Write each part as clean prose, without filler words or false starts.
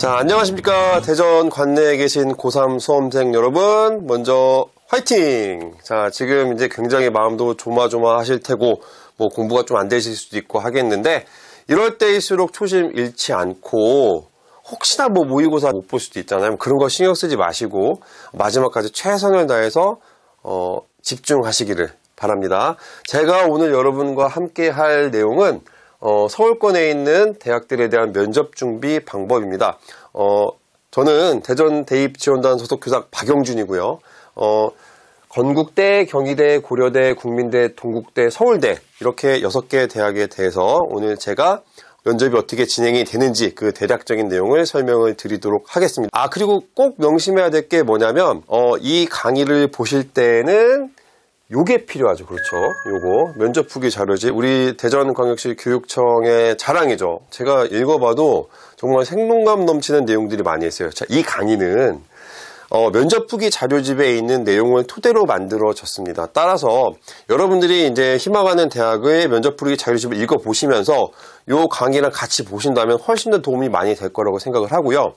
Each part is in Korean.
자, 안녕하십니까. 대전 관내에 계신 고3 수험생 여러분, 먼저 화이팅! 자, 지금 이제 굉장히 마음도 조마조마하실 테고, 뭐 공부가 좀 안 되실 수도 있고 하겠는데, 이럴 때일수록 초심 잃지 않고, 혹시나 뭐 모의고사 못 볼 수도 있잖아요. 그런 거 신경 쓰지 마시고, 마지막까지 최선을 다해서, 집중하시기를 바랍니다. 제가 오늘 여러분과 함께 할 내용은, 서울권에 있는 대학들에 대한 면접 준비 방법입니다. 저는 대전 대입지원단 소속 교사 박영준이고요. 건국대, 경희대, 고려대, 국민대, 동국대, 서울대 이렇게 6개 대학에 대해서 오늘 제가 면접이 어떻게 진행이 되는지 그 대략적인 내용을 설명을 드리도록 하겠습니다. 그리고 꼭 명심해야 될 게 뭐냐면 이 강의를 보실 때는 요게 필요하죠. 그렇죠. 요거 면접 후기 자료지. 우리 대전광역시 교육청의 자랑이죠. 제가 읽어봐도 정말 생동감 넘치는 내용들이 많이 있어요. 자, 이 강의는 면접 후기 자료집에 있는 내용을 토대로 만들어졌습니다. 따라서 여러분들이 이제 희망하는 대학의 면접 후기 자료집을 읽어보시면서 요 강의랑 같이 보신다면 훨씬 더 도움이 많이 될 거라고 생각을 하고요.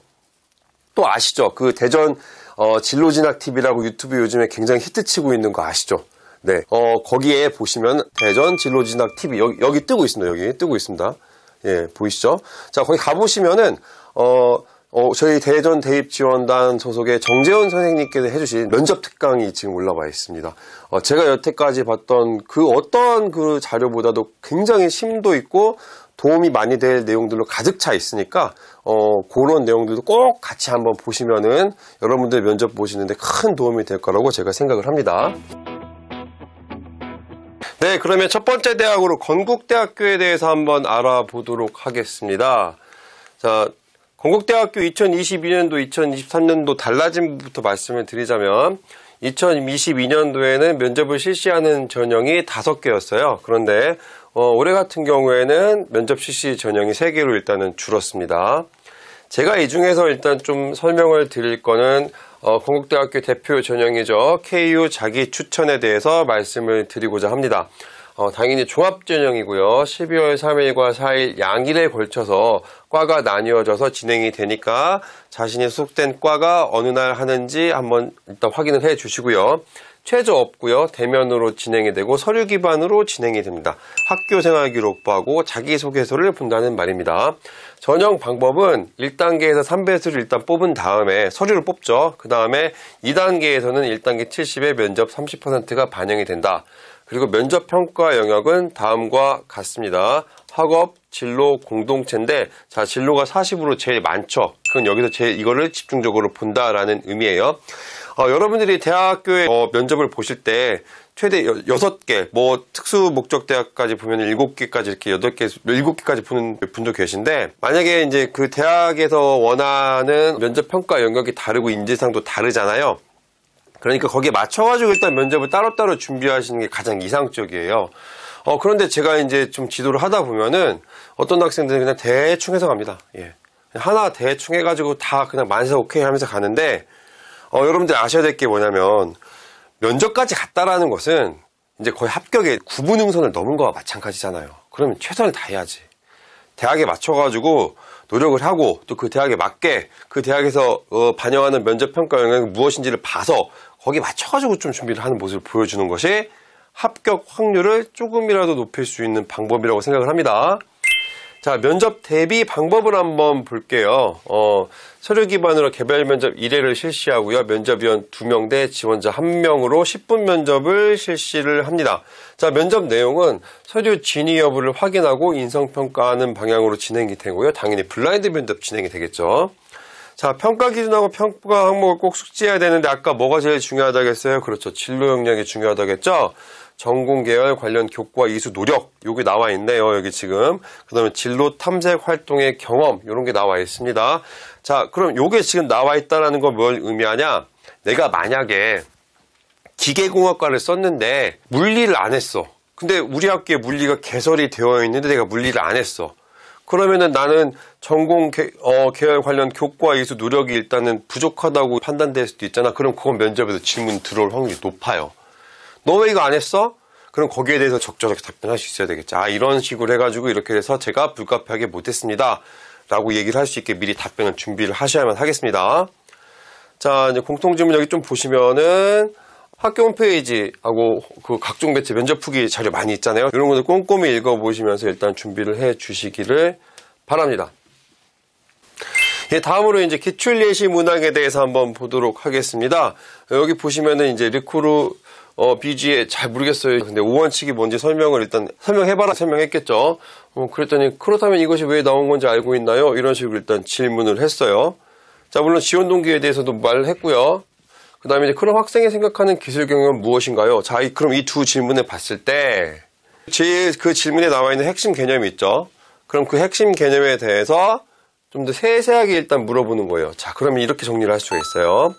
또 아시죠? 그 대전 진로진학TV라고 유튜브 요즘에 굉장히 히트치고 있는 거 아시죠? 네, 거기에 보시면 대전 진로진학TV 여기 뜨고 있습니다. 여기 뜨고 있습니다. 예, 보이시죠? 자, 거기 가보시면은 저희 대전 대입지원단 소속의 정재원 선생님께서 해주신 면접 특강이 지금 올라와 있습니다. 제가 여태까지 봤던 그 어떤 그 자료보다도 굉장히 심도 있고 도움이 많이 될 내용들로 가득 차 있으니까 그런 내용들도 꼭 같이 한번 보시면은 여러분들 면접 보시는데 큰 도움이 될 거라고 제가 생각을 합니다. 네, 그러면 첫 번째 대학으로 건국대학교에 대해서 한번 알아보도록 하겠습니다. 자, 건국대학교 2022년도, 2023년도 달라짐부터 말씀을 드리자면 2022년도에는 면접을 실시하는 전형이 5개였어요. 그런데 올해 같은 경우에는 면접 실시 전형이 3개로 일단은 줄었습니다. 제가 이 중에서 일단 좀 설명을 드릴 거는 건국대학교 대표 전형이죠. KU 자기 추천에 대해서 말씀을 드리고자 합니다. 당연히 종합전형이고요. 12월 3일과 4일 양일에 걸쳐서 과가 나뉘어져서 진행이 되니까 자신이 소속된 과가 어느 날 하는지 한번 일단 확인을 해 주시고요. 최저 없고요. 대면으로 진행이 되고 서류 기반으로 진행이 됩니다. 학교 생활 기록부하고 자기소개서를 본다는 말입니다. 전형 방법은 1단계에서 3배수를 일단 뽑은 다음에 서류를 뽑죠. 그 다음에 2단계에서는 1단계 70에 면접 30%가 반영이 된다. 그리고 면접 평가 영역은 다음과 같습니다. 학업, 진로, 공동체인데 자, 진로가 40으로 제일 많죠. 그건 여기서 제일 이거를 집중적으로 본다라는 의미예요. 여러분들이 대학교에 면접을 보실 때 최대 6개, 뭐 특수 목적 대학까지 보면 7개까지 이렇게 7개까지 보는 분도 계신데 만약에 이제 그 대학에서 원하는 면접 평가 영역이 다르고 인재상도 다르잖아요. 그러니까 거기에 맞춰가지고 일단 면접을 따로따로 준비하시는 게 가장 이상적이에요. 그런데 제가 이제 좀 지도를 하다 보면은 어떤 학생들은 그냥 대충 해서 갑니다. 예. 하나 대충 해가지고 다 그냥 만세 오케이 하면서 가는데 여러분들 아셔야 될 게 뭐냐면 면접까지 갔다라는 것은 이제 거의 합격의 구분응선을 넘은 거와 마찬가지잖아요. 그러면 최선을 다해야지. 대학에 맞춰가지고 노력을 하고 또 그 대학에 맞게 그 대학에서 반영하는 면접 평가 영역이 무엇인지를 봐서 거기에 맞춰가지고 좀 준비를 하는 모습을 보여주는 것이 합격 확률을 조금이라도 높일 수 있는 방법이라고 생각을 합니다. 자, 면접 대비 방법을 한번 볼게요. 서류 기반으로 개별 면접 1회를 실시하고요. 면접위원 2명 대 지원자 1명으로 10분 면접을 실시를 합니다. 자, 면접 내용은 서류 진위 여부를 확인하고 인성평가하는 방향으로 진행이 되고요. 당연히 블라인드 면접 진행이 되겠죠. 자, 평가 기준하고 평가 항목을 꼭 숙지해야 되는데 아까 뭐가 제일 중요하다겠어요? 그렇죠. 진로 역량이 중요하다겠죠? 전공 계열 관련 교과 이수 노력 여기 나와 있네요. 여기 지금 그 다음에 진로 탐색 활동의 경험 이런 게 나와 있습니다. 자, 그럼 요게 지금 나와 있다라는 건 뭘 의미하냐? 내가 만약에 기계공학과를 썼는데 물리를 안 했어. 근데 우리 학교에 물리가 개설이 되어 있는데 내가 물리를 안 했어. 그러면은 나는 전공 계열 관련 교과 이수 노력이 일단은 부족하다고 판단될 수도 있잖아. 그럼 그건 면접에서 질문 들어올 확률이 높아요. 너 왜 이거 안 했어? 그럼 거기에 대해서 적절하게 답변할 수 있어야 되겠죠. 이런 식으로 해가지고 이렇게 해서 제가 불가피하게 못했습니다. 라고 얘기를 할 수 있게 미리 답변을 준비를 하셔야만 하겠습니다. 자, 이제 공통질문 여기 좀 보시면은 학교 홈페이지하고 그 각종 매체 면접 후기 자료 많이 있잖아요. 이런 것들 꼼꼼히 읽어보시면서 일단 준비를 해 주시기를 바랍니다. 예, 다음으로 이제 기출 예시 문항에 대해서 한번 보도록 하겠습니다. 여기 보시면은 이제 리코르 비지에 잘 모르겠어요. 근데 오원칙이 뭔지 설명을 일단 설명해봐라 설명했겠죠. 그랬더니 그렇다면 이것이 왜 나온 건지 알고 있나요? 이런 식으로 일단 질문을 했어요. 자, 물론 지원 동기에 대해서도 말을 했고요. 그 다음에 이제 그럼 학생이 생각하는 기술 경영은 무엇인가요? 자, 그럼 이 두 질문을 봤을 때 그 질문에 나와 있는 핵심 개념이 있죠. 그럼 그 핵심 개념에 대해서 좀 더 세세하게 일단 물어보는 거예요. 자, 그러면 이렇게 정리를 할 수가 있어요.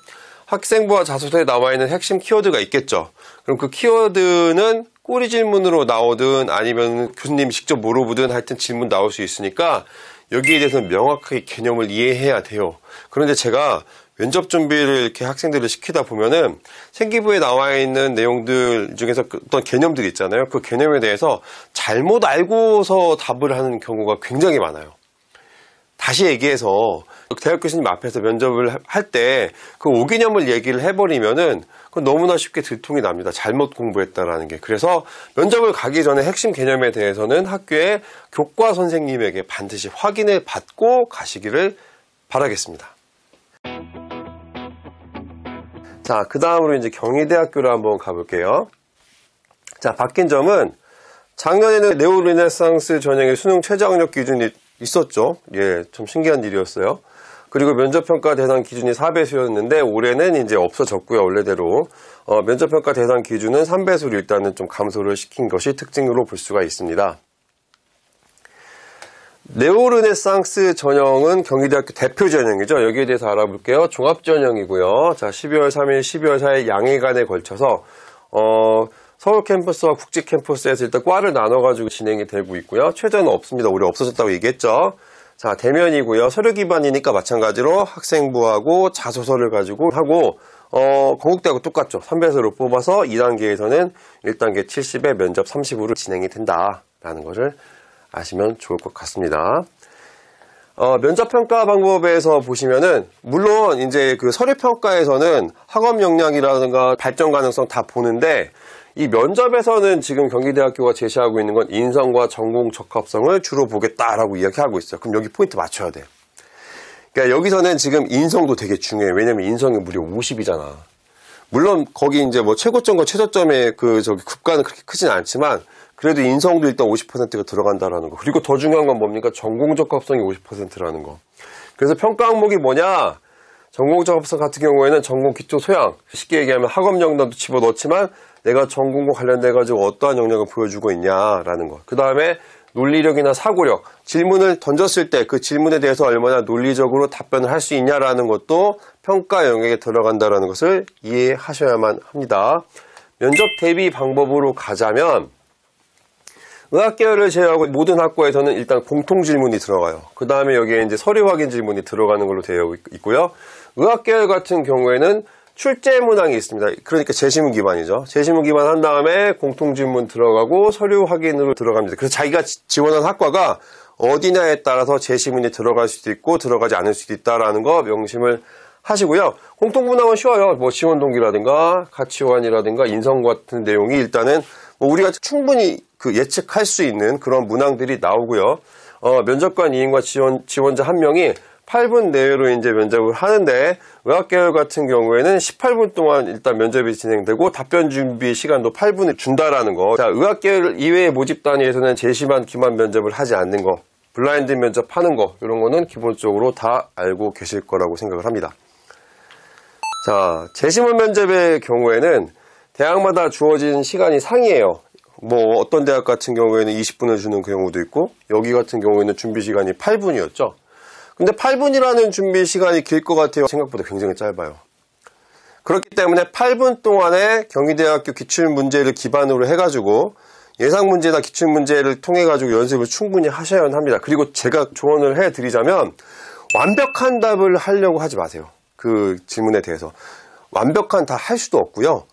학생부와 자소서에 나와 있는 핵심 키워드가 있겠죠. 그럼 그 키워드는 꼬리 질문으로 나오든 아니면 교수님이 직접 물어보든 하여튼 질문 나올 수 있으니까 여기에 대해서는 명확하게 개념을 이해해야 돼요. 그런데 제가 면접 준비를 이렇게 학생들을 시키다 보면은 생기부에 나와 있는 내용들 중에서 어떤 개념들이 있잖아요. 그 개념에 대해서 잘못 알고서 답을 하는 경우가 굉장히 많아요. 다시 얘기해서 대학 교수님 앞에서 면접을 할 때 그 오개념을 얘기를 해버리면은 그건 너무나 쉽게 들통이 납니다. 잘못 공부했다라는 게. 그래서 면접을 가기 전에 핵심 개념에 대해서는 학교의 교과 선생님에게 반드시 확인을 받고 가시기를 바라겠습니다. 자, 그 다음으로 이제 경희대학교를 한번 가볼게요. 자, 바뀐 점은 작년에는 네오르네상스 전형의 수능 최저학력 기준이 있었죠. 예, 좀 신기한 일이었어요. 그리고 면접평가 대상 기준이 4배수였는데 올해는 이제 없어졌고요. 원래대로 면접평가 대상 기준은 3배수로 일단은 좀 감소를 시킨 것이 특징으로 볼 수가 있습니다. 네오르네상스 전형은 경희대학교 대표 전형이죠. 여기에 대해서 알아볼게요. 종합 전형이고요. 자, 12월 3일, 12월 4일 양일간에 걸쳐서 서울 캠퍼스와 국제 캠퍼스에서 일단 과를 나눠가지고 진행이 되고 있고요. 최저는 없습니다. 올해 없어졌다고 얘기했죠. 자, 대면이고요. 서류 기반이니까 마찬가지로 학생부하고 자소서를 가지고 하고 건국대하고 똑같죠. 3배수로 뽑아서 2단계에서는 1단계 70에 면접 30으로 진행이 된다라는 것을 아시면 좋을 것 같습니다. 면접평가 방법에서 보시면은, 물론 이제 그 서류평가에서는 학업 역량이라든가 발전 가능성 다 보는데, 이 면접에서는 지금 경희대학교가 제시하고 있는 건 인성과 전공 적합성을 주로 보겠다라고 이야기하고 있어요. 그럼 여기 포인트 맞춰야 돼요. 그러니까 여기서는 지금 인성도 되게 중요해요. 왜냐면 인성이 무려 50이잖아. 물론 거기 이제 뭐 최고점과 최저점의 급가는 그렇게 크진 않지만, 그래도 인성도 일단 50%가 들어간다라는 거. 그리고 더 중요한 건 뭡니까? 전공 적합성이 50%라는 거. 그래서 평가 항목이 뭐냐? 전공 적합성 같은 경우에는 전공 기초 소양, 쉽게 얘기하면 학업 역량도 집어넣지만 내가 전공과 관련돼가지고 어떠한 역량을 보여주고 있냐라는 거. 그 다음에 논리력이나 사고력, 질문을 던졌을 때 그 질문에 대해서 얼마나 논리적으로 답변을 할 수 있냐라는 것도 평가 영역에 들어간다라는 것을 이해하셔야만 합니다. 면접 대비 방법으로 가자면 의학계열을 제외하고 모든 학과에서는 일단 공통 질문이 들어가요. 그 다음에 여기에 이제 서류 확인 질문이 들어가는 걸로 되어 있고요. 의학계열 같은 경우에는 출제 문항이 있습니다. 그러니까 재시문 기반이죠. 재시문 기반 한 다음에 공통 질문 들어가고 서류 확인으로 들어갑니다. 그래서 자기가 지원한 학과가 어디냐에 따라서 재시문이 들어갈 수도 있고 들어가지 않을 수도 있다라는 거 명심을 하시고요. 공통 문항은 쉬워요. 뭐 지원 동기라든가 가치관이라든가 인성 같은 내용이 일단은 뭐 우리가 충분히 예측할 수 있는 그런 문항들이 나오고요. 면접관 2인과 지원자 1명이 8분 내외로 이제 면접을 하는데 의학계열 같은 경우에는 18분 동안 일단 면접이 진행되고 답변 준비 시간도 8분을 준다라는 거. 자, 의학계열 이외의 모집 단위에서는 재시만 기만 면접을 하지 않는 거, 블라인드 면접하는 거 이런 거는 기본적으로 다 알고 계실 거라고 생각을 합니다. 자, 재시문 면접의 경우에는 대학마다 주어진 시간이 상이에요. 뭐 어떤 대학 같은 경우에는 20분을 주는 경우도 있고 여기 같은 경우에는 준비 시간이 8분이었죠. 근데 8분이라는 준비 시간이 길 것 같아요. 생각보다 굉장히 짧아요. 그렇기 때문에 8분 동안에 경희대학교 기출문제를 기반으로 해가지고 예상문제나 기출문제를 통해가지고 연습을 충분히 하셔야 합니다. 그리고 제가 조언을 해드리자면 완벽한 답을 하려고 하지 마세요. 그 질문에 대해서. 완벽한 다 할 수도 없고요.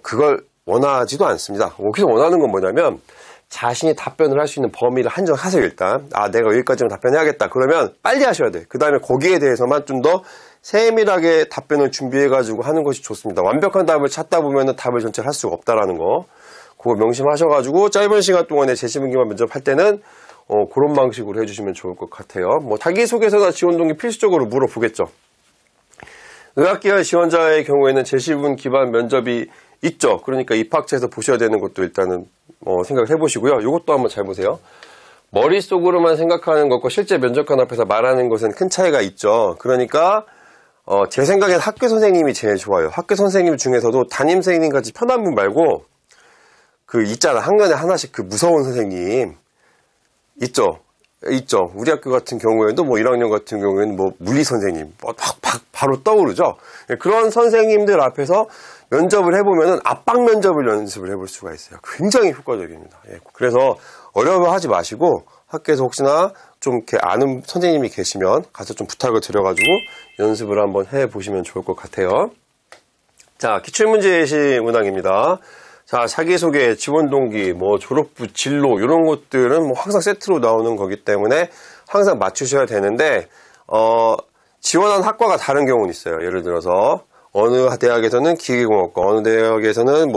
그걸 원하지도 않습니다. 여기서 원하는 건 뭐냐면 자신이 답변을 할 수 있는 범위를 한정하세요. 일단 내가 여기까지만 답변해야겠다. 그러면 빨리 하셔야 돼. 그 다음에 거기에 대해서만 좀 더 세밀하게 답변을 준비해가지고 하는 것이 좋습니다. 완벽한 답을 찾다 보면 답을 전체를 할 수가 없다라는 거, 그거 명심하셔가지고 짧은 시간 동안에 재시문기만 면접할 때는 그런 방식으로 해주시면 좋을 것 같아요. 뭐 자기소개서나 지원동기 필수적으로 물어보겠죠. 의학계열 지원자의 경우에는 재시문 기반 면접이 있죠. 그러니까 입학처에서 보셔야 되는 것도 일단은 생각을 해보시고요. 이것도 한번 잘 보세요. 머릿속으로만 생각하는 것과 실제 면접관 앞에서 말하는 것은 큰 차이가 있죠. 그러니까 제 생각엔 학교 선생님이 제일 좋아요. 학교 선생님 중에서도 담임 선생님같이 편한 분 말고 있잖아. 학년에 하나씩 무서운 선생님 있죠. 우리 학교 같은 경우에도 1학년 같은 경우에는 물리 선생님 바로 떠오르죠. 그런 선생님들 앞에서 면접을 해보면은 압박 면접을 연습을 해볼 수가 있어요. 굉장히 효과적입니다. 그래서 어려워하지 마시고 학교에서 혹시나 좀 이렇게 아는 선생님이 계시면 가서 좀 부탁을 드려가지고 연습을 한번 해보시면 좋을 것 같아요. 자, 기출문제 예시 문항입니다. 자, 자기소개, 지원동기, 졸업부, 진로 이런 것들은 항상 세트로 나오는 거기 때문에 항상 맞추셔야 되는데 지원한 학과가 다른 경우는 있어요. 예를 들어서 어느 대학에서는 기계공학과, 어느 대학에서는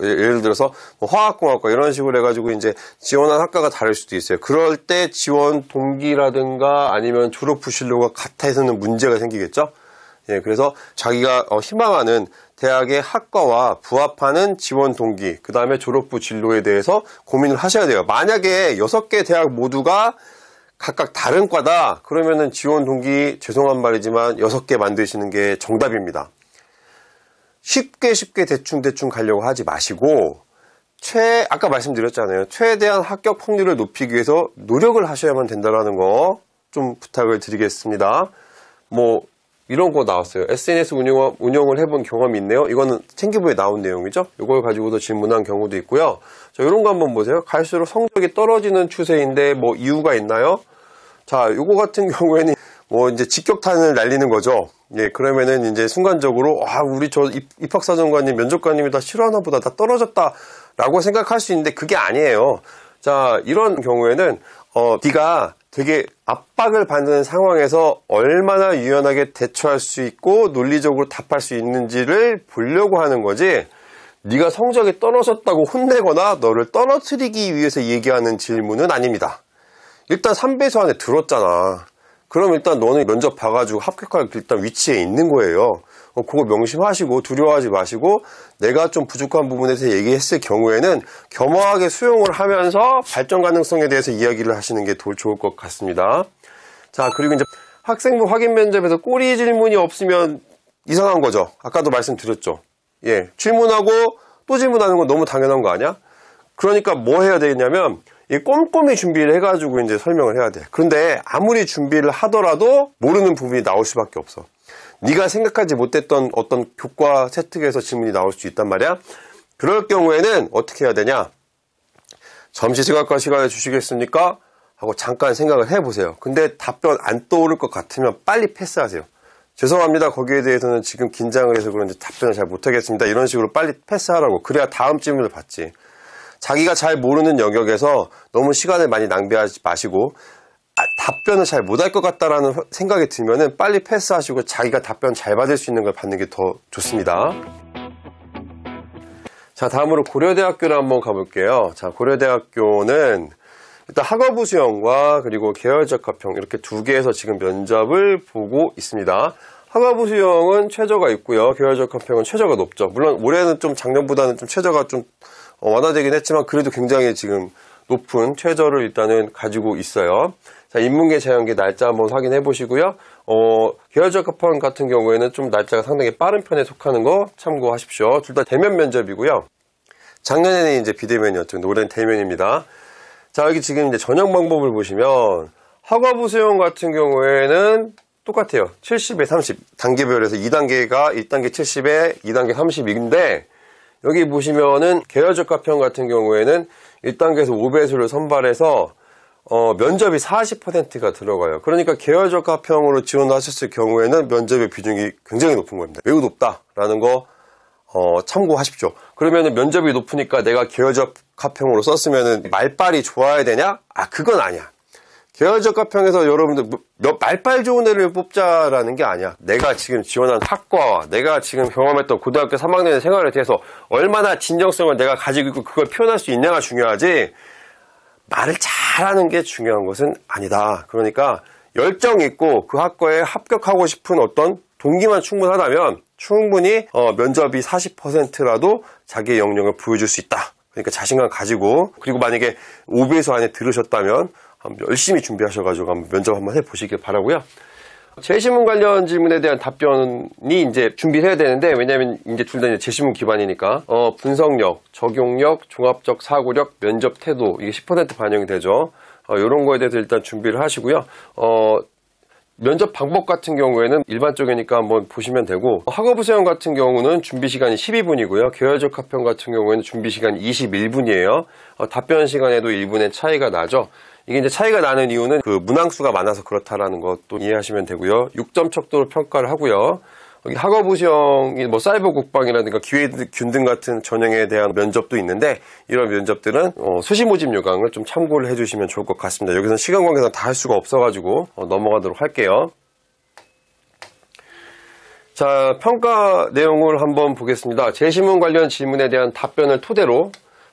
예를 들어서 화학공학과 이런 식으로 해가지고 이제 지원한 학과가 다를 수도 있어요. 그럴 때 지원 동기라든가 아니면 졸업부 진로가 같아서는 문제가 생기겠죠. 그래서 자기가 희망하는 대학의 학과와 부합하는 지원 동기, 그 다음에 졸업부 진로에 대해서 고민을 하셔야 돼요. 만약에 6개 대학 모두가 각각 다른 과다, 그러면은 지원 동기 죄송한 말이지만 6개 만드시는 게 정답입니다. 쉽게 대충 가려고 하지 마시고 아까 말씀드렸잖아요. 최대한 합격 확률을 높이기 위해서 노력을 하셔야만 된다는 거 좀 부탁을 드리겠습니다. 이런 거 나왔어요. SNS 운영을 해본 경험이 있네요. 이거는 챙기부에 나온 내용이죠. 이걸 가지고도 질문한 경우도 있고요. 자, 이런 거 한번 보세요. 갈수록 성적이 떨어지는 추세인데 이유가 있나요? 자, 요거 같은 경우에는 이제 직격탄을 날리는 거죠. 그러면은 이제 순간적으로 우리 저 입학사정관님, 면접관님이 다 싫어하나 보다, 다 떨어졌다라고 생각할 수 있는데 그게 아니에요. 자, 이런 경우에는 네가 되게 압박을 받는 상황에서 얼마나 유연하게 대처할 수 있고 논리적으로 답할 수 있는지를 보려고 하는 거지, 네가 성적이 떨어졌다고 혼내거나 너를 떨어뜨리기 위해서 얘기하는 질문은 아닙니다. 일단 3배수 안에 들었잖아. 그럼 일단 너는 면접 봐가지고 합격할 일단 위치에 있는 거예요. 그거 명심하시고 두려워하지 마시고 내가 좀 부족한 부분에서 얘기했을 경우에는 겸허하게 수용을 하면서 발전 가능성에 대해서 이야기를 하시는 게 더 좋을 것 같습니다. 자, 그리고 이제 학생부 확인 면접에서 꼬리 질문이 없으면 이상한 거죠. 아까도 말씀드렸죠. 질문하고 또 질문하는 건 너무 당연한 거 아니야? 그러니까 뭐 해야 되냐면 꼼꼼히 준비를 해가지고 이제 설명을 해야 돼. 그런데 아무리 준비를 하더라도 모르는 부분이 나올 수밖에 없어. 네가 생각하지 못했던 어떤 교과 세특에서 질문이 나올 수 있단 말이야. 그럴 경우에는 어떻게 해야 되냐? 잠시 생각할 시간을 주시겠습니까? 하고 잠깐 생각을 해보세요. 근데 답변 안 떠오를 것 같으면 빨리 패스하세요. 죄송합니다. 거기에 대해서는 지금 긴장을 해서 그런지 답변을 잘 못하겠습니다. 이런 식으로 빨리 패스하라고. 그래야 다음 질문을 받지. 자기가 잘 모르는 영역에서 너무 시간을 많이 낭비하지 마시고 답변을 잘 못할 것 같다라는 생각이 들면은 빨리 패스하시고 자기가 답변 잘 받을 수 있는 걸 받는 게 더 좋습니다. 자, 다음으로 고려대학교를 한번 가볼게요. 자, 고려대학교는 일단 학업우 수형과 그리고 계열적 합평 이렇게 두 개에서 지금 면접을 보고 있습니다. 학업우 수형은 최저가 있고요. 계열적 합평은 최저가 높죠. 물론 올해는 좀 작년보다는 좀 최저가 좀 완화되긴 했지만 그래도 굉장히 지금 높은 최저를 일단은 가지고 있어요. 자, 인문계, 자연계 날짜 한번 확인해 보시고요. 계열적 합평 같은 경우에는 좀 날짜가 상당히 빠른 편에 속하는 거 참고하십시오. 둘 다 대면 면접이고요. 작년에는 이제 비대면이었죠. 올해는 대면입니다. 자, 여기 지금 이제 전형 방법을 보시면 학업우 수형 같은 경우에는 똑같아요. 70에 30 단계별에서 2단계가 1단계 70에 2단계 30인데 여기 보시면은 계열적 합평 같은 경우에는 1단계에서 5배수를 선발해서 면접이 40%가 들어가요. 그러니까 계열적 합평으로 지원하셨을 경우에는 면접의 비중이 굉장히 높은 겁니다. 매우 높다라는 거 참고하십시오. 그러면은 면접이 높으니까 내가 계열적합형으로 썼으면은 말빨이 좋아야 되냐? 그건 아니야. 계열적합형에서 여러분들 말빨 좋은 애를 뽑자라는 게 아니야. 내가 지금 지원한 학과와 내가 지금 경험했던 고등학교 3학년의 생활에 대해서 얼마나 진정성을 내가 가지고 있고 그걸 표현할 수 있냐가 중요하지, 말을 잘하는 게 중요한 것은 아니다. 그러니까 열정 있고 그 학과에 합격하고 싶은 어떤 동기만 충분하다면 충분히 면접이 40%라도 자기의 역량을 보여줄 수 있다. 그러니까 자신감 가지고, 그리고 만약에 5배수 안에 들으셨다면 열심히 준비하셔가지고 한번 면접 한번 해보시길 바라고요. 재시문 관련 질문에 대한 답변이 이제 준비를 해야 되는데, 왜냐면 이제 둘 다 재시문 기반이니까 분석력, 적용력, 종합적 사고력, 면접 태도, 이게 10% 반영이 되죠. 이런 거에 대해서 일단 준비를 하시고요. 면접 방법 같은 경우에는 일반적이니까 한번 보시면 되고, 학업 수영 같은 경우는 준비 시간이 12분이고요. 계열적 합평 같은 경우에는 준비 시간이 21분이에요. 답변 시간에도 1분의 차이가 나죠. 이게 이제 차이가 나는 이유는 그 문항수가 많아서 그렇다라는 것도 이해하시면 되고요. 6점 척도로 평가를 하고요. 여기 학업 수영이 뭐 사이버 국방이라든가 기회균등 같은 전형에 대한 면접도 있는데, 이런 면접들은 수시 모집 요강을 좀 참고를 해주시면 좋을 것 같습니다. 여기서는 시간 관계상 다 할 수가 없어가지고 넘어가도록 할게요. 자, 평가 내용을 한번 보겠습니다. 재시문 관련 질문에 대한 답변을 토대로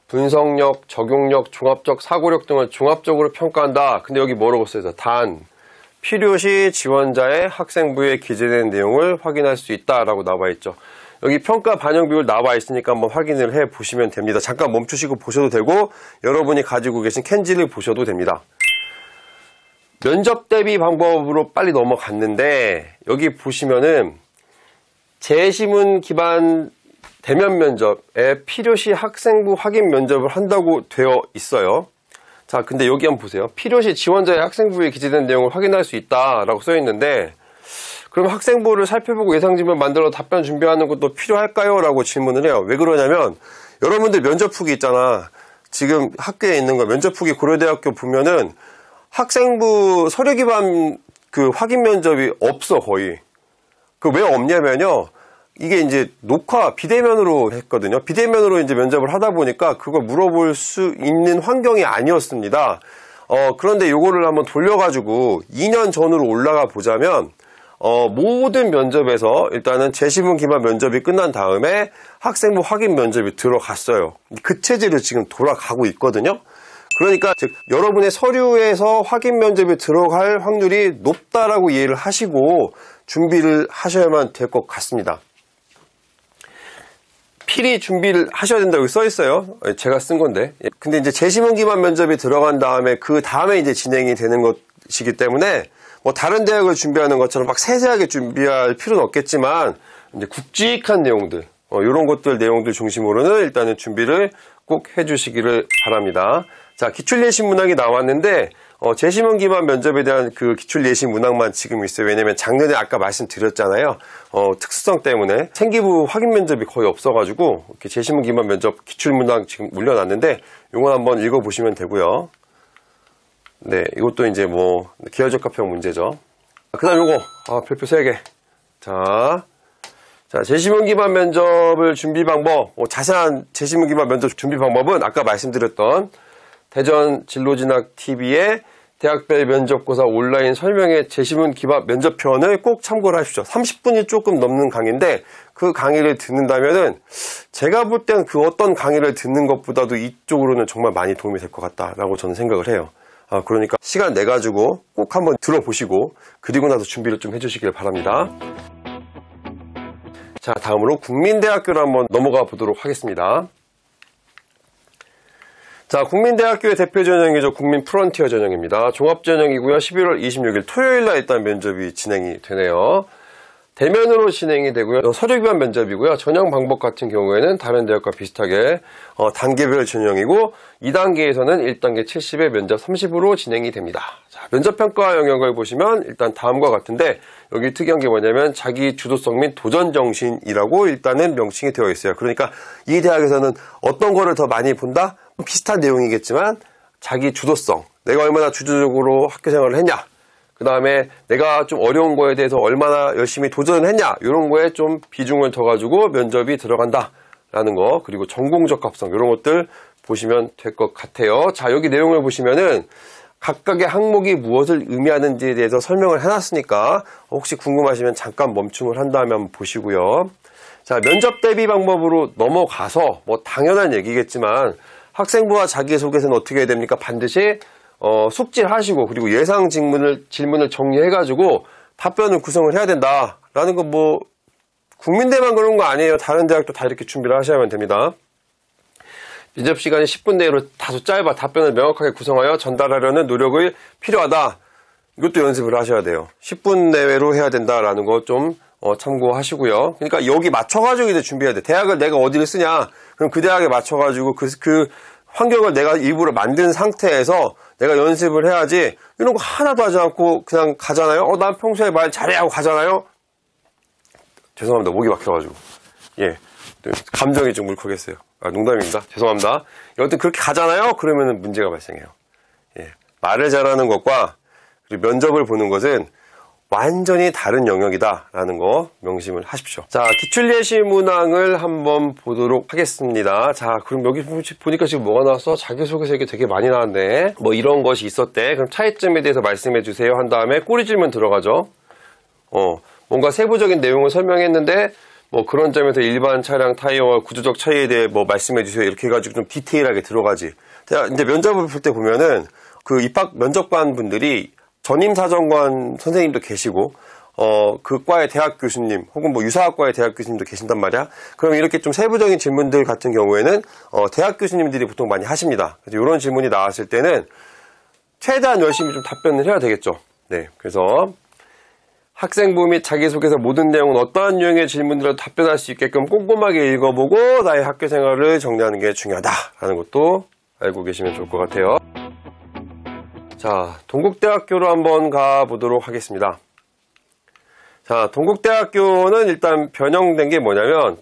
분석력, 적용력, 종합적 사고력 등을 종합적으로 평가한다. 근데 여기 뭐라고 써있어요? 단 필요시 지원자의 학생부에 기재된 내용을 확인할 수 있다라고 나와 있죠. 여기 평가 반영 비율 나와 있으니까 한번 확인을 해 보시면 됩니다. 잠깐 멈추시고 보셔도 되고, 여러분이 가지고 계신 캔지를 보셔도 됩니다. 면접 대비 방법으로 빨리 넘어갔는데, 여기 보시면은 재시문 기반 대면 면접에 필요시 학생부 확인 면접을 한다고 되어 있어요. 자, 근데 여기 한번 보세요. 필요시 지원자의 학생부에 기재된 내용을 확인할 수 있다라고 써 있는데, 그럼 학생부를 살펴보고 예상질문 만들어 답변 준비하는 것도 필요할까요? 라고 질문을 해요. 왜 그러냐면, 여러분들 면접 후기 있잖아. 지금 학교에 있는 거 면접 후기 고려대학교 보면은 학생부 서류 기반 그 확인 면접이 없어, 거의. 그 왜 없냐면요, 이게 이제 녹화 비대면으로 했거든요. 비대면으로 이제 면접을 하다 보니까 그걸 물어볼 수 있는 환경이 아니었습니다. 그런데 요거를 한번 돌려가지고 2년 전으로 올라가 보자면, 모든 면접에서 일단은 재시문 기반 면접이 끝난 다음에 학생부 확인 면접이 들어갔어요. 그 체제로 지금 돌아가고 있거든요. 그러니까 즉 여러분의 서류에서 확인 면접이 들어갈 확률이 높다라고 이해를 하시고 준비를 하셔야만 될 것 같습니다. 필히 준비를 하셔야 된다고 써 있어요. 제가 쓴 건데. 근데 이제 재시문 기반 면접이 들어간 다음에 그 다음에 이제 진행이 되는 것이기 때문에 뭐 다른 대학을 준비하는 것처럼 막 세세하게 준비할 필요는 없겠지만, 이제 굵직한 내용들, 이런 것들 내용들 중심으로는 일단은 준비를 꼭 해주시기를 바랍니다. 자, 기출 예시 문항이 나왔는데, 재시문 기반 면접에 대한 그 기출 예시 문항만 지금 있어요. 왜냐면 작년에 아까 말씀드렸잖아요. 특수성 때문에 생기부 확인 면접이 거의 없어가지고 이렇게 재시문 기반 면접 기출 문항 지금 올려놨는데, 요건 한번 읽어보시면 되고요. 네, 이것도 이제 뭐 계열적 합평 문제죠. 그 다음 요거 별표 3개. 자, 재시문 기반 면접을 준비 방법, 자세한 재시문 기반 면접 준비 방법은 아까 말씀드렸던 대전 진로진학TV의 대학별 면접고사 온라인 설명회 재시문 기반 면접편을 꼭 참고를 하십시오. 30분이 조금 넘는 강의인데, 그 강의를 듣는다면은 제가 볼 때는 그 어떤 강의를 듣는 것보다도 이쪽으로는 정말 많이 도움이 될 것 같다라고 저는 생각을 해요. 그러니까 시간 내가지고 꼭 한번 들어보시고 그리고 나서 준비를 좀 해주시길 바랍니다. 자, 다음으로 국민대학교를 한번 넘어가 보도록 하겠습니다. 자, 국민대학교의 대표 전형이죠. 국민 프론티어 전형입니다. 종합 전형이고요. 11월 26일 토요일날 일단 면접이 진행이 되네요. 대면으로 진행이 되고요. 서류 기반 면접이고요. 전형 방법 같은 경우에는 다른 대학과 비슷하게 단계별 전형이고, 2단계에서는 1단계 70에 면접 30으로 진행이 됩니다. 자, 면접평가 영역을 보시면 일단 다음과 같은데, 여기 특이한 게 뭐냐면 자기 주도성 및 도전 정신이라고 일단은 명칭이 되어 있어요. 그러니까 이 대학에서는 어떤 거를 더 많이 본다? 비슷한 내용이겠지만 자기 주도성, 내가 얼마나 주도적으로 학교 생활을 했냐, 그 다음에 내가 좀 어려운 거에 대해서 얼마나 열심히 도전을 했냐, 이런 거에 좀 비중을 더 가지고 면접이 들어간다 라는 거, 그리고 전공 적합성 이런 것들 보시면 될 것 같아요. 자, 여기 내용을 보시면은 각각의 항목이 무엇을 의미하는지에 대해서 설명을 해놨으니까 혹시 궁금하시면 잠깐 멈춤을 한 다음에 한번 보시고요. 자, 면접 대비 방법으로 넘어가서 뭐 당연한 얘기겠지만 학생부와 자기소개서는 어떻게 해야 됩니까? 반드시 숙지를 하시고 그리고 예상 질문을 정리해가지고 답변을 구성을 해야 된다라는 거 뭐 국민대만 그런 거 아니에요. 다른 대학도 다 이렇게 준비를 하셔야만 됩니다. 면접 시간이 10분 내로 다소 짧아 답변을 명확하게 구성하여 전달하려는 노력이 필요하다. 이것도 연습을 하셔야 돼요. 10분 내외로 해야 된다라는 거 좀 참고하시고요. 그러니까 여기 맞춰가지고 이제 준비해야 돼. 대학을 내가 어디를 쓰냐? 그럼 그 대학에 맞춰가지고 그 환경을 내가 일부러 만든 상태에서 내가 연습을 해야지 이런 거 하나도 하지 않고 그냥 가잖아요. 난 평소에 말 잘해 하고 가잖아요. 죄송합니다. 목이 막혀가지고. 예. 감정이 좀 울컥했어요. 농담입니다. 죄송합니다. 여튼 그렇게 가잖아요. 그러면은 문제가 발생해요. 예. 말을 잘하는 것과 그리고 면접을 보는 것은 완전히 다른 영역이다라는 거 명심을 하십시오. 자, 기출예시 문항을 한번 보도록 하겠습니다. 자, 그럼 여기 보니까 지금 뭐가 나왔어? 자기소개서 이게 되게 많이 나왔네. 뭐 이런 것이 있었대. 그럼 차이점에 대해서 말씀해 주세요. 한 다음에 꼬리 질문 들어가죠. 뭔가 세부적인 내용을 설명했는데 뭐 그런 점에서 일반 차량 타이어와 구조적 차이에 대해 뭐 말씀해 주세요. 이렇게 해가지고 좀 디테일하게 들어가지. 자, 이제 면접을 볼 때 보면은 그 입학 면접관 분들이 전임사정관 선생님도 계시고, 그 과의 대학 교수님, 혹은 뭐 유사학과의 대학 교수님도 계신단 말이야. 그럼 이렇게 좀 세부적인 질문들 같은 경우에는, 대학 교수님들이 보통 많이 하십니다. 그래서 이런 질문이 나왔을 때는 최대한 열심히 좀 답변을 해야 되겠죠. 네. 그래서 학생부 및 자기소개서 모든 내용은 어떠한 유형의 질문들에도 답변할 수 있게끔 꼼꼼하게 읽어보고 나의 학교 생활을 정리하는 게 중요하다라는 것도 알고 계시면 좋을 것 같아요. 자, 동국대학교로 한번 가보도록 하겠습니다. 자, 동국대학교는 일단 변형된 게 뭐냐면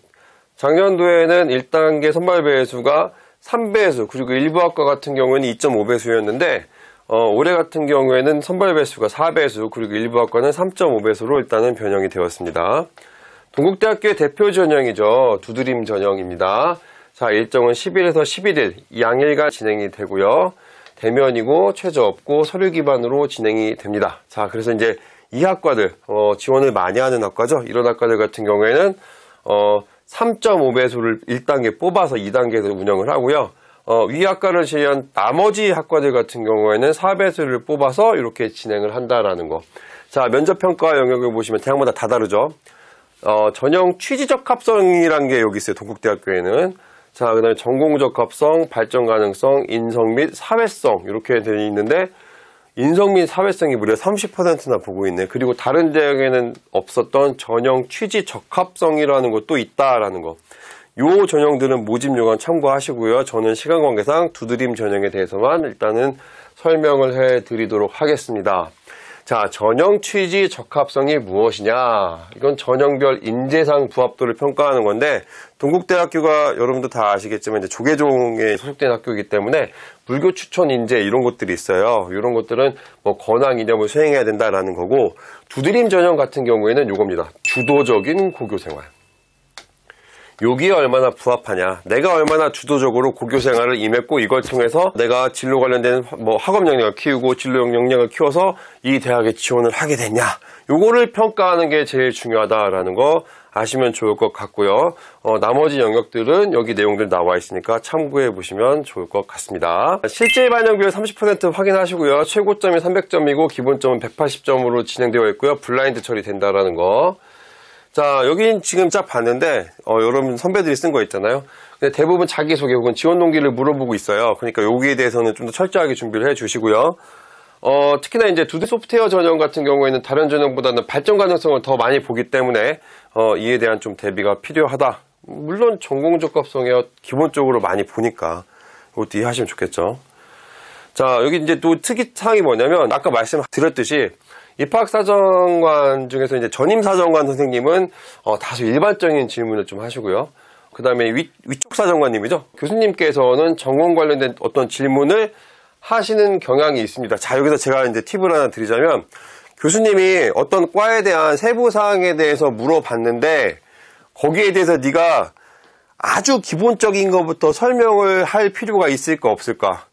작년도에는 1단계 선발배수가 3배수 그리고 일부 학과 같은 경우에는 2.5배수였는데 올해 같은 경우에는 선발배수가 4배수 그리고 일부 학과는 3.5배수로 일단은 변형이 되었습니다. 동국대학교의 대표 전형이죠. 두드림 전형입니다. 자, 일정은 10일에서 11일 양일간 진행이 되고요. 대면이고 최저 없고 서류 기반으로 진행이 됩니다. 자, 그래서 이제 이 학과들 지원을 많이 하는 학과죠. 이런 학과들 같은 경우에는 3.5배수를 1단계 뽑아서 2단계에서 운영을 하고요. 위 학과를 제외한 나머지 학과들 같은 경우에는 4배수를 뽑아서 이렇게 진행을 한다라는 거. 자, 면접평가 영역을 보시면 대학마다 다 다르죠. 전형 취지적 합성이라는 게 여기 있어요. 동국대학교에는. 자, 그 다음에 전공적 합성, 발전 가능성, 인성 및 사회성 이렇게 되어 있는데 인성 및 사회성이 무려 30%나 보고 있네. 그리고 다른 대학에는 없었던 전형 취지 적합성이라는 것도 있다라는 거. 요 전형들은 모집 요강 참고하시고요. 저는 시간 관계상 두드림 전형에 대해서만 일단은 설명을 해드리도록 하겠습니다. 자, 전형 취지 적합성이 무엇이냐? 이건 전형별 인재상 부합도를 평가하는 건데 동국대학교가 여러분도 다 아시겠지만 이제 조계종에 소속된 학교이기 때문에 불교 추천 인재 이런 것들이 있어요. 이런 것들은 뭐 권항 이념을 수행해야 된다라는 거고 두드림 전형 같은 경우에는 요겁니다. 주도적인 고교 생활. 여기에 얼마나 부합하냐, 내가 얼마나 주도적으로 고교 생활을 임했고 이걸 통해서 내가 진로 관련된 뭐 학업 역량을 키우고 진로 역량을 키워서 이 대학에 지원을 하게 됐냐, 요거를 평가하는 게 제일 중요하다라는 거 아시면 좋을 것 같고요. 나머지 영역들은 여기 내용들 나와 있으니까 참고해 보시면 좋을 것 같습니다. 실제 반영 비율 30% 확인하시고요. 최고점이 300점이고 기본점은 180점으로 진행되어 있고요. 블라인드 처리된다라는 거. 자, 여긴 지금 쫙 봤는데 여러분 선배들이 쓴 거 있잖아요. 근데 대부분 자기소개 혹은 지원 동기를 물어보고 있어요. 그러니까 여기에 대해서는 좀 더 철저하게 준비를 해 주시고요. 특히나 이제 두드 소프트웨어 전형 같은 경우에는 다른 전형보다는 발전 가능성을 더 많이 보기 때문에 이에 대한 좀 대비가 필요하다. 물론 전공 적합성에 기본적으로 많이 보니까 이것도 이해하시면 좋겠죠. 자, 여기 이제 또 특이사항이 뭐냐면 아까 말씀드렸듯이 입학사정관 중에서 이제 전임사정관 선생님은 다소 일반적인 질문을 좀 하시고요. 그 다음에 위쪽 사정관님이죠. 교수님께서는 전공 관련된 어떤 질문을 하시는 경향이 있습니다. 자, 여기서 제가 이제 팁을 하나 드리자면 교수님이 어떤 과에 대한 세부 사항에 대해서 물어봤는데 거기에 대해서 네가 아주 기본적인 것부터 설명을 할 필요가 있을까 없을까?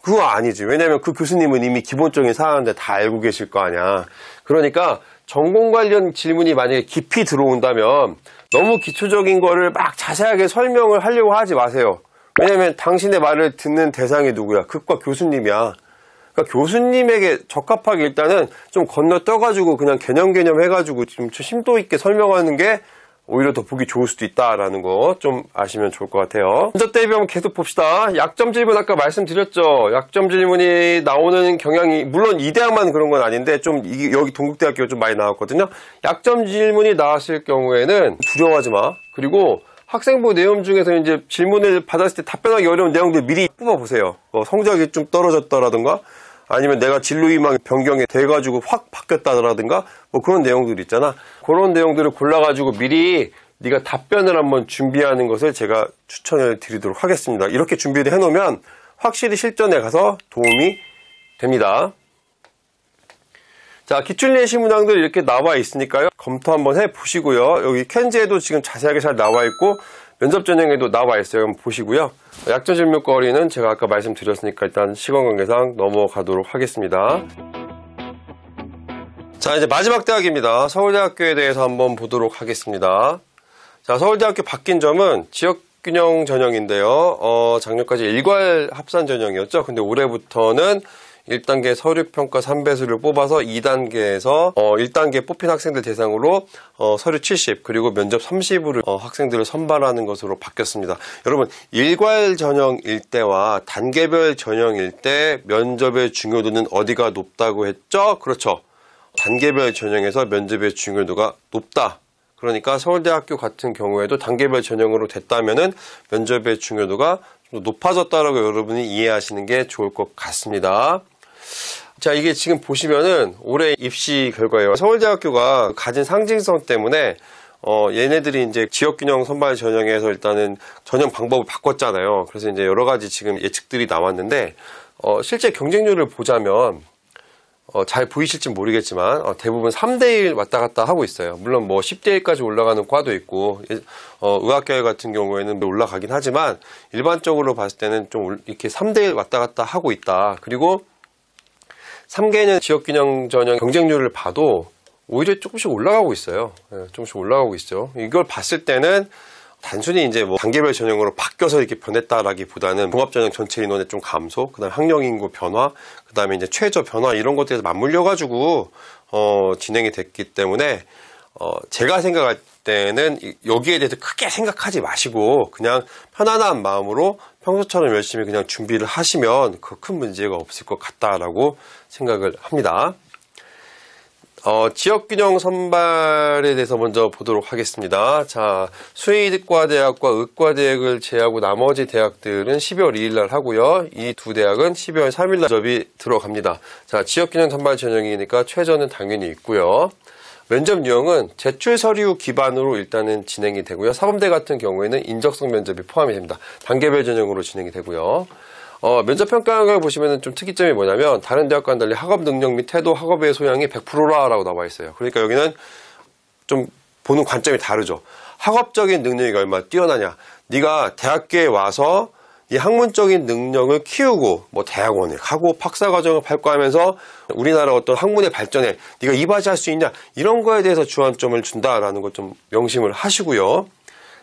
그거 아니지. 왜냐면 그 교수님은 이미 기본적인 사항인데 다 알고 계실 거 아니야. 그러니까 전공 관련 질문이 만약에 깊이 들어온다면 너무 기초적인 거를 막 자세하게 설명을 하려고 하지 마세요. 왜냐면 당신의 말을 듣는 대상이 누구야? 그과 교수님이야. 그러니까 교수님에게 적합하게 일단은 좀 건너떠가지고 그냥 개념 해가지고 좀 심도 있게 설명하는 게 오히려 더 보기 좋을 수도 있다라는 거 좀 아시면 좋을 것 같아요. 면접 대비 한번 계속 봅시다. 약점 질문 아까 말씀드렸죠. 약점 질문이 나오는 경향이 물론 이 대학만 그런 건 아닌데 좀 여기 동국대학교가 좀 많이 나왔거든요. 약점 질문이 나왔을 경우에는 두려워하지 마. 그리고 학생부 내용 중에서 이제 질문을 받았을 때 답변하기 어려운 내용들 미리 뽑아보세요. 성적이 좀 떨어졌다라든가 아니면 내가 진로희망 변경이 돼가지고 확 바뀌었다라든가 뭐 그런 내용들 있잖아. 그런 내용들을 골라가지고 미리 네가 답변을 한번 준비하는 것을 제가 추천을 드리도록 하겠습니다. 이렇게 준비를 해놓으면 확실히 실전에 가서 도움이 됩니다. 자, 기출예시 문항들 이렇게 나와 있으니까요. 검토 한번 해보시고요. 여기 캔즈에도 지금 자세하게 잘 나와 있고 면접 전형에도 나와 있어요. 한번 보시고요. 약점 질문거리는 제가 아까 말씀드렸으니까 일단 시간 관계상 넘어가도록 하겠습니다. 자, 이제 마지막 대학입니다. 서울대학교에 대해서 한번 보도록 하겠습니다. 자, 서울대학교 바뀐 점은 지역균형 전형인데요. 작년까지 일괄 합산 전형이었죠. 근데 올해부터는 1단계 서류평가 3배수를 뽑아서 2단계에서 1단계 뽑힌 학생들 대상으로 서류 70 그리고 면접 30으로 학생들을 선발하는 것으로 바뀌었습니다. 여러분 일괄 전형일 때와 단계별 전형일 때 면접의 중요도는 어디가 높다고 했죠? 그렇죠. 단계별 전형에서 면접의 중요도가 높다. 그러니까 서울대학교 같은 경우에도 단계별 전형으로 됐다면은 면접의 중요도가 좀 높아졌다라고 여러분이 이해하시는 게 좋을 것 같습니다. 자, 이게 지금 보시면은 올해 입시 결과예요. 서울대학교가 가진 상징성 때문에 얘네들이 이제 지역균형 선발 전형에서 일단은 전형 방법을 바꿨잖아요. 그래서 이제 여러 가지 지금 예측들이 나왔는데 실제 경쟁률을 보자면 잘 보이실지 모르겠지만 대부분 3대1 왔다 갔다 하고 있어요. 물론 뭐 10대1까지 올라가는 과도 있고 의학계열 같은 경우에는 올라가긴 하지만 일반적으로 봤을 때는 좀 이렇게 3대1 왔다 갔다 하고 있다. 그리고 3개년 지역균형 전형 경쟁률을 봐도 오히려 조금씩 올라가고 있어요. 조금씩 올라가고 있죠. 이걸 봤을 때는 단순히 이제 뭐 단계별 전형으로 바뀌어서 이렇게 변했다라기보다는 종합전형 전체 인원의 좀 감소, 그다음에 학령 인구 변화, 그다음에 이제 최저 변화 이런 것들에서 맞물려 가지고 진행이 됐기 때문에 제가 생각할 때는 여기에 대해서 크게 생각하지 마시고 그냥 편안한 마음으로 평소처럼 열심히 그냥 준비를 하시면 큰 문제가 없을 것 같다라고 생각을 합니다. 지역균형 선발에 대해서 먼저 보도록 하겠습니다. 자, 수의과대학과 의과대학을 제외하고 나머지 대학들은 12월 2일 날 하고요. 이 두 대학은 12월 3일 날 면접이 들어갑니다. 자, 지역균형 선발 전형이니까 최저는 당연히 있고요. 면접 유형은 제출 서류 기반으로 일단은 진행이 되고요. 사범대 같은 경우에는 인적성 면접이 포함이 됩니다. 단계별 전형으로 진행이 되고요. 면접 평가를 보시면 좀 특이점이 뭐냐면 다른 대학과는 달리 학업 능력 및 태도, 학업의 소양이 100%라고 나와 있어요. 그러니까 여기는 좀 보는 관점이 다르죠. 학업적인 능력이 얼마나 뛰어나냐. 네가 대학교에 와서 이 학문적인 능력을 키우고 뭐 대학원을 가고 박사과정을 밟고 하면서 우리나라 어떤 학문의 발전에 네가 이바지할 수 있냐 이런 거에 대해서 주안점을 준다라는 것 좀 명심을 하시고요.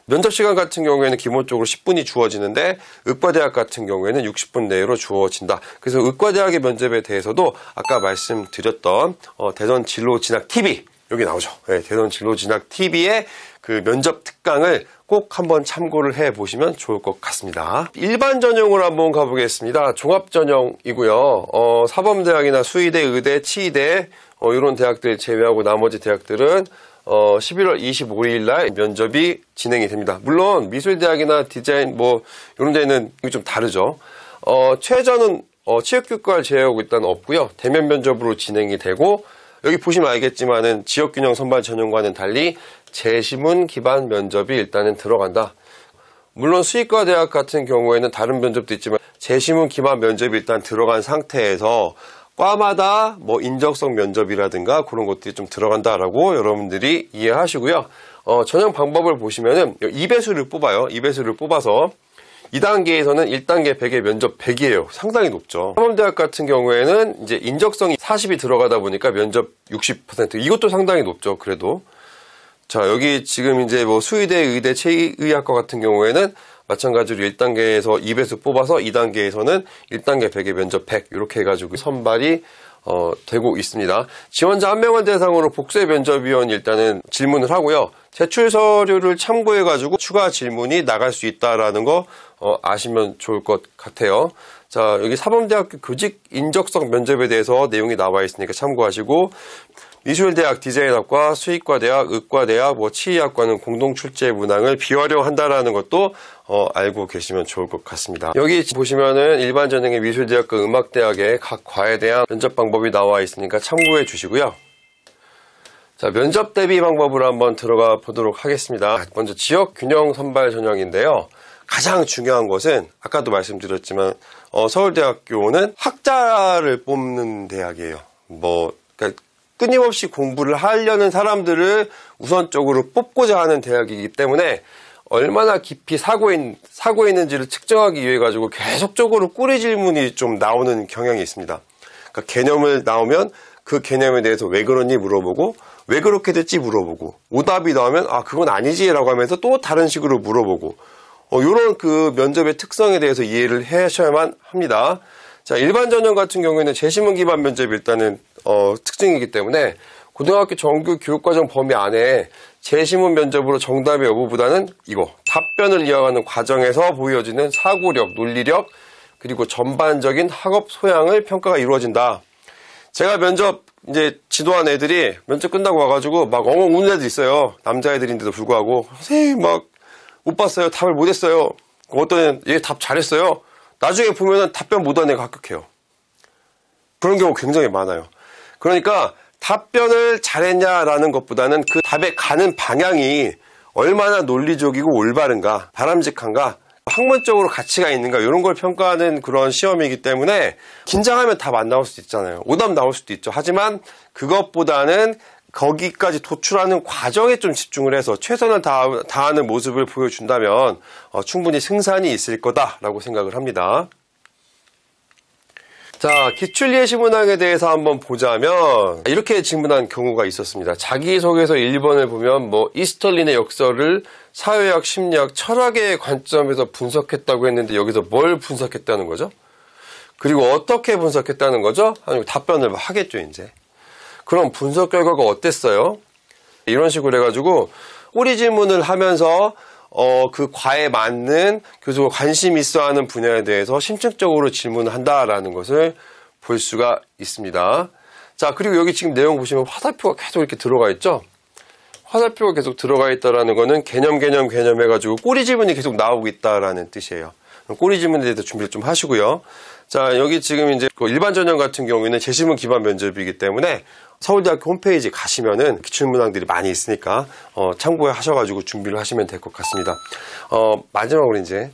면접 시간 같은 경우에는 기본적으로 10분이 주어지는데 의과대학 같은 경우에는 60분 내로 주어진다. 그래서 의과대학의 면접에 대해서도 아까 말씀드렸던 대전 진로 진학 TV 여기 나오죠. 네, 대전 진로 진학 TV의 그 면접 특강을 꼭 한번 참고를 해보시면 좋을 것 같습니다. 일반 전형으로 한번 가보겠습니다. 종합 전형이고요. 사범대학이나 수의대, 의대, 치의대 이런 대학들 제외하고 나머지 대학들은 11월 25일 날 면접이 진행이 됩니다. 물론 미술대학이나 디자인 뭐 이런 데는 좀 다르죠. 최저는 치역교과를 제외하고 일단 없고요. 대면 면접으로 진행이 되고 여기 보시면 알겠지만은 지역균형 선발 전형과는 달리 재시문 기반 면접이 일단은 들어간다. 물론 수의과 대학 같은 경우에는 다른 면접도 있지만 재시문 기반 면접이 일단 들어간 상태에서 과마다 뭐 인적성 면접이라든가 그런 것들이 좀 들어간다라고 여러분들이 이해하시고요. 전형 방법을 보시면은 2배수를 뽑아요. 2배수를 뽑아서 2단계에서는 1단계 100의 면접 100이에요. 상당히 높죠. 사범대학 같은 경우에는 이제 인적성이 40이 들어가다 보니까 면접 60%. 이것도 상당히 높죠. 그래도. 자, 여기 지금 이제 뭐 수의대, 의대, 체의학과 같은 경우에는 마찬가지로 1단계에서 2배수 뽑아서 2단계에서는 1단계 100의 면접 100 이렇게 해가지고 선발이 되고 있습니다. 지원자 1명을 대상으로 복수의 면접위원 일단은 질문을 하고요. 제출 서류를 참고해가지고 추가 질문이 나갈 수 있다라는 거 아시면 좋을 것 같아요. 자, 여기 사범대학교 교직 인적성 면접에 대해서 내용이 나와 있으니까 참고하시고, 미술대학 디자인학과, 수의과대학, 의과대학, 치의학과는 공동 출제 문항을 비활용한다라는 것도 알고 계시면 좋을 것 같습니다. 여기 보시면은 일반 전형의 미술대학과 음악대학의 각 과에 대한 면접 방법이 나와 있으니까 참고해 주시고요. 자, 면접 대비 방법으로 한번 들어가 보도록 하겠습니다. 먼저 지역 균형 선발 전형인데요. 가장 중요한 것은 아까도 말씀드렸지만 서울대학교는 학자를 뽑는 대학이에요. 그러니까 끊임없이 공부를 하려는 사람들을 우선적으로 뽑고자 하는 대학이기 때문에 얼마나 깊이 사고에 있는지를 측정하기 위해 가지고 계속적으로 꼬리 질문이 좀 나오는 경향이 있습니다. 그러니까 개념을 나오면 그 개념에 대해서 왜 그러니 물어보고, 왜 그렇게 됐지 물어보고, 오답이 나오면 그건 아니지라고 하면서 또 다른 식으로 물어보고, 이런 그 면접의 특성에 대해서 이해를 하셔야만 합니다. 자, 일반 전형 같은 경우에는 재시문 기반 면접이 일단은 특징이기 때문에 고등학교 정규 교육과정 범위 안에 재시문 면접으로 정답의 여부보다는 답변을 이어가는 과정에서 보여지는 사고력, 논리력, 그리고 전반적인 학업 소양을 평가가 이루어진다. 제가 면접 이제 지도한 애들이 면접 끝나고 와가지고 막 엉엉 우는 애들 있어요. 남자애들인데도 불구하고 선생님 못 봤어요. 답을 못했어요. 어떤 애는 얘 답 잘했어요. 나중에 보면은 답변 못한 애가 합격해요. 그런 경우 굉장히 많아요. 그러니까 답변을 잘했냐라는 것보다는 그 답에 가는 방향이 얼마나 논리적이고 올바른가, 바람직한가, 학문적으로 가치가 있는가 이런 걸 평가하는 그런 시험이기 때문에 긴장하면 답 안 나올 수도 있잖아요. 오답 나올 수도 있죠. 하지만 그것보다는 거기까지 도출하는 과정에 좀 집중을 해서 최선을 다하는 모습을 보여준다면 충분히 승산이 있을 거다라고 생각을 합니다. 자, 기출예시 문항에 대해서 한번 보자면 이렇게 질문한 경우가 있었습니다. 자기소개서 1번을 보면 이스털린의 역사를 사회학, 심리학, 철학의 관점에서 분석했다고 했는데 여기서 뭘 분석했다는 거죠? 그리고 어떻게 분석했다는 거죠? 아니, 답변을 하겠죠, 이제. 그럼 분석 결과가 어땠어요? 이런 식으로 해가지고 꼬리 질문을 하면서 그 과에 맞는 교수가 관심 있어 하는 분야에 대해서 심층적으로 질문을 한다라는 것을 볼 수가 있습니다. 자, 그리고 여기 지금 내용 보시면 화살표가 계속 이렇게 들어가 있죠? 화살표가 계속 들어가 있다라는 거는 개념 해가지고 꼬리 질문이 계속 나오고 있다라는 뜻이에요. 꼬리 질문에 대해서 준비를 좀 하시고요. 자, 여기 지금 이제 일반 전형 같은 경우에는 재시문 기반 면접이기 때문에 서울대학교 홈페이지 가시면은 기출문항들이 많이 있으니까 참고하셔가지고 준비를 하시면 될 것 같습니다. 마지막으로 이제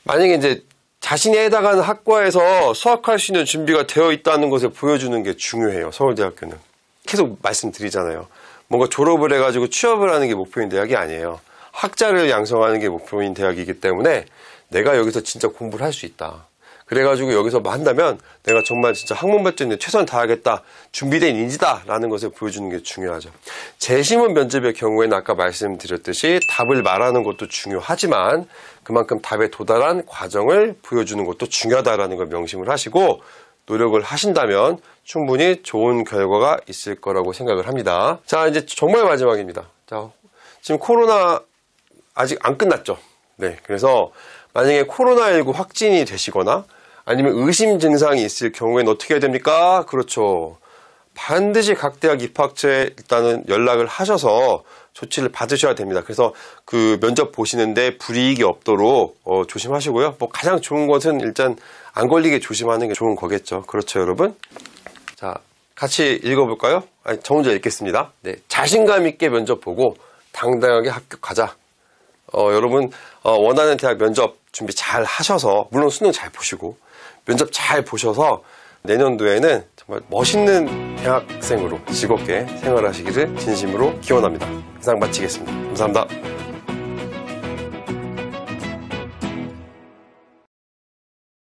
만약에 이제 자신이 해당하는 학과에서 수학할 수 있는 준비가 되어 있다는 것을 보여주는 게 중요해요. 서울대학교는 계속 말씀드리잖아요. 뭔가 졸업을 해가지고 취업을 하는 게 목표인 대학이 아니에요. 학자를 양성하는 게 목표인 대학이기 때문에 내가 여기서 진짜 공부를 할 수 있다. 그래가지고 여기서 한다면 내가 정말 진짜 학문 발전에 최선을 다하겠다, 준비된 인지다라는 것을 보여주는 게 중요하죠. 재시문 면접의 경우에는 아까 말씀드렸듯이 답을 말하는 것도 중요하지만 그만큼 답에 도달한 과정을 보여주는 것도 중요하다라는 걸 명심을 하시고 노력을 하신다면 충분히 좋은 결과가 있을 거라고 생각을 합니다. 자, 이제 정말 마지막입니다. 자, 지금 코로나 아직 안 끝났죠. 네, 그래서 만약에 코로나19 확진이 되시거나 아니면 의심 증상이 있을 경우에는 어떻게 해야 됩니까? 그렇죠. 반드시 각 대학 입학처에 일단은 연락을 하셔서 조치를 받으셔야 됩니다. 그래서 그 면접 보시는데 불이익이 없도록 조심하시고요. 가장 좋은 것은 일단 안 걸리게 조심하는 게 좋은 거겠죠. 그렇죠, 여러분? 자, 같이 읽어볼까요? 저 혼자 읽겠습니다. 네, 자신감 있게 면접 보고 당당하게 합격하자. 여러분 원하는 대학 면접 준비 잘 하셔서 물론 수능 잘 보시고 면접 잘 보셔서 내년도에는 정말 멋있는 대학생으로 즐겁게 생활하시기를 진심으로 기원합니다. 이상 마치겠습니다. 감사합니다.